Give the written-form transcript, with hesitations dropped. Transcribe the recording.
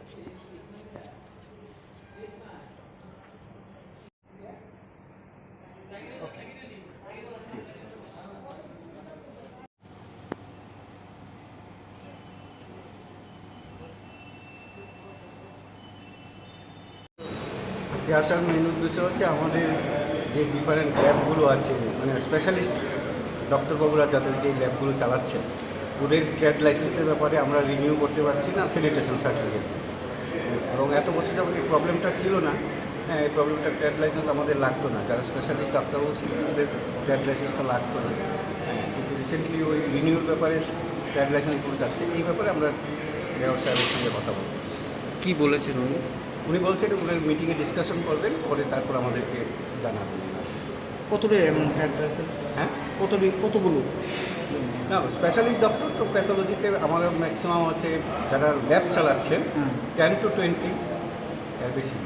আজকে আসার মেন উদ্দেশ্য হচ্ছে আমাদের যে ডিফারেন্ট ল্যাবগুলো আছে, মানে স্পেশালিস্ট ডক্টরবাবুরা যাদের যে ল্যাবগুলো চালাচ্ছে, ওদের ট্রেড লাইসেন্সের ব্যাপারে আমরা রিনিউ করতে পারছি না স্যানিটেশন সার্টিফিকেট। এবং এত বছর যখন এই প্রবলেমটা ছিল না, হ্যাঁ, এই প্রবলেমটা ট্রেড লাইসেন্স আমাদের লাগতো না, যারা স্পেশালিস্ট ডাক্তারবাবু ছিল তাদের ট্রেড লাইসেন্সটা লাগতো না। হ্যাঁ, কিন্তু রিসেন্টলি ওই রিনিউর ব্যাপারে ট্রেড লাইসেন্সগুলো যাচ্ছে, এই ব্যাপারে আমরা মেয়র সাহেবের সঙ্গে কথা বলতেছি। কি বলেছেন উনি? উনি বলছেন উনার মিটিংয়ে ডিসকাশন করবেন, পরে তারপর আমাদেরকে জানাবেন। কতটা এমন ট্রেড লাইসেন্স? হ্যাঁ, কতগুলো? না, স্পেশালিস্ট ডক্টর তো প্যাথোলজিতে আমার ম্যাক্সিমাম হচ্ছে যারা ল্যাব চালাচ্ছেন 10 to 20 এর বেশি।